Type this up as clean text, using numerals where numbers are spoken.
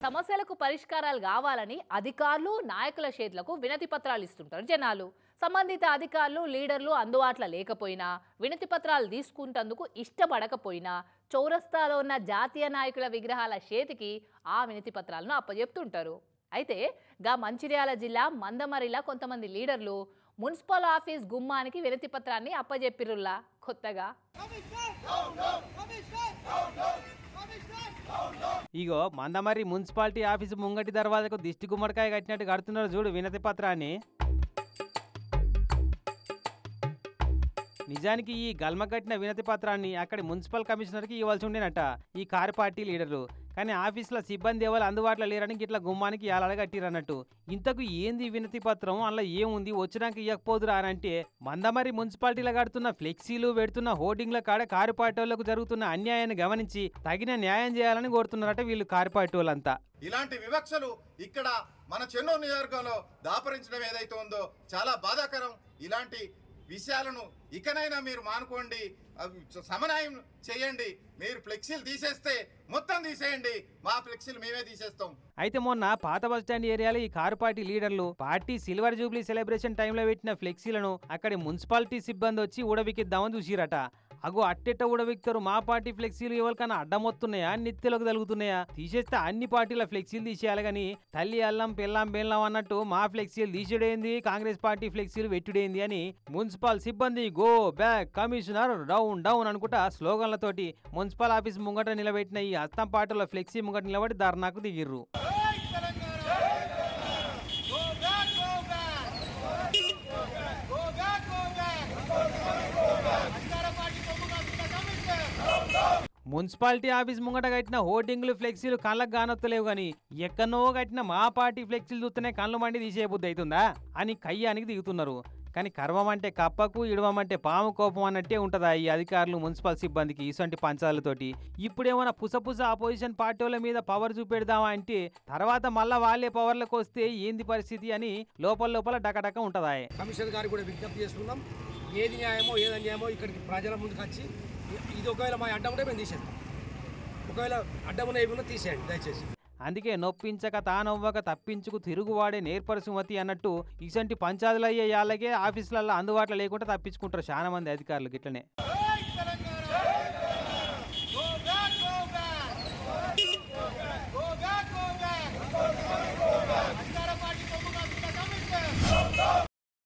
సమస్యలకు పరిష్కారాలు కావాలని అధికారులు నాయకుల చేతులకు వినతి పత్రాలు ఇస్తుంటారు జనాలు. సంబంధిత అధికారులు లీడర్లు అందుబాటులో లేకపోయినా వినతి పత్రాలు తీసుకుంటందుకు ఇష్టపడకపోయినా చౌరస్తాలో ఉన్న జాతీయ నాయకుల విగ్రహాల చేతికి ఆ వినతి పత్రాలను అప్పజెప్తుంటారు. అయితే గా మంచిర్యాల జిల్లా మందమరిలో కొంతమంది లీడర్లు మున్సిపల్ ఆఫీస్ గుమ్మానికి వినతి పత్రాన్ని అప్పజెప్పిరుల్లా కొత్తగా. ఇగో మందమర్రి మున్సిపాలిటీ ఆఫీసు ముంగటి దర్వాజకు దిష్టి గుమ్మడికాయ కట్టినట్టు కడుతున్నారు చూడు వినతి పత్రాన్ని. నిజానికి ఈ గల్మ కట్టిన వినతి పత్రాన్ని అక్కడి మున్సిపల్ కమిషనర్కి ఇవ్వాల్సి ఉండేనట ఈ కారు పార్టీ లీడర్లు. కానీ ఆఫీసులో సిబ్బంది ఎవరు అందుబాటులో లేరని గిట్ల గుమ్మానికి ఏలాడగట్టిరన్నట్టు. ఇంతకు ఏంది వినతి పత్రం, అలా ఏముంది, వచ్చినాక ఇవ్వకపోదురా అని అంటే మందమర్రి మున్సిపాలిటీలో కడుతున్న ఫ్లెక్సీలు పెడుతున్న హోర్డింగ్ల కాడ కారు పార్టీ వాళ్లకు జరుగుతున్న అన్యాయాన్ని గమనించి తగిన న్యాయం చేయాలని కోరుతున్నారట వీళ్ళు కారు పార్టీ వాళ్ళంతా. ఇలాంటి వివక్షలు ఇక్కడ మన చెన్నూరు నియోజకవర్గంలో దాపరించడం ఏదైతే ఉందో చాలా బాధాకరం. ఇలాంటి విషయాలను ఇకనైనా మీరు మానుకోండి, సమన్వయం చేయండి. మీరు ఫ్లెక్సీలు తీసేస్తే మొత్తం తీసేయండి, మా ఫ్లెక్సీలు మేమే తీసేస్తాం. అయితే మొన్న పాత బస్టాండ్ ఏరియాలో ఈ కారు పార్టీ లీడర్లు పార్టీ సిల్వర్ జూబ్లీ సెలబ్రేషన్ టైంలో పెట్టిన ఫ్లెక్సీలను అక్కడి మున్సిపాలిటీ సిబ్బంది వచ్చి ఊడవికిద్దామని చూసిరట. అగో అట్టెట్ట ఊడవిక్తారు, మా పార్టీ ఫ్లెక్సీలు ఎవరికన్నా అడ్డమొత్తున్నాయా, నిత్యలకు తగులుతున్నాయా, తీసేస్తే అన్ని పార్టీల ఫ్లెక్సీలు తీసేయాలి కానీ తల్లి అల్లం పెళ్ళాం బెల్లం అన్నట్టు మా ఫ్లెక్సీలు తీసేడేంది, కాంగ్రెస్ పార్టీ ఫ్లెక్సీలు పెట్టుడేంది అని మున్సిపల్ సిబ్బంది go back commissioner down down అనుకుంటా స్లోగన్లతోటి మున్సిపల్ ఆఫీస్ ముంగట నిలబెట్టిన ఈ అస్తం పార్టీల ఫ్లెక్సీ ముంగట నిలబడి ధర్నాకు దిగిర్రు. మున్సిపాలిటీ ఆఫీస్ ముంగట కట్టిన హోర్డింగ్లు ఫ్లెక్సీలు కళ్ళకు కానొత్తలేవు గాని ఎక్కడో కట్టిన మా పార్టీ ఫ్లెక్సీలు చూస్తేనే కళ్ళు మండి తీసేయబుద్ధి అవుతుందా అని కయ్యానికి దిగుతున్నారు. కానీ కర్వమంటే కప్పకు, ఇడవమంటే పాము కోపం అన్నట్టే ఉంటుందా ఈ అధికారులు మున్సిపల్ సిబ్బందికి ఇటువంటి పంచాలతోటి. ఇప్పుడేమైనా పుసపుస అపోజిషన్ పార్టీ వాళ్ళ మీద పవర్ చూపెడదామా అంటే తర్వాత మళ్ళా వాళ్ళే పవర్లకు వస్తే ఏంది పరిస్థితి అని లోపల డకడక ఉంటుందా. కమిషనర్ గారికి కూడా విజ్ఞప్తి చేస్తున్నాం, ఏది న్యాయమో ఏది అన్యాయమో ఇక్కడికి ప్రజల ముందుకు వచ్చి ఇది ఒకవేళ మా అడ్డం ఉంటే మేము తీసేస్తాం, ఒకవేళ అడ్డం ఉన్న తీసేయండి దయచేసి. అందుకే నొప్పించక తానవ్వక తప్పించుకు తిరుగువాడే నేర్పరు సుమతి అన్నట్టు ఇసంటి పంచాయతీలయ్యే వాళ్ళకే ఆఫీసులలో అందుబాటులో లేకుండా తప్పించుకుంటారు చాలా మంది అధికారులు గిట్లనే.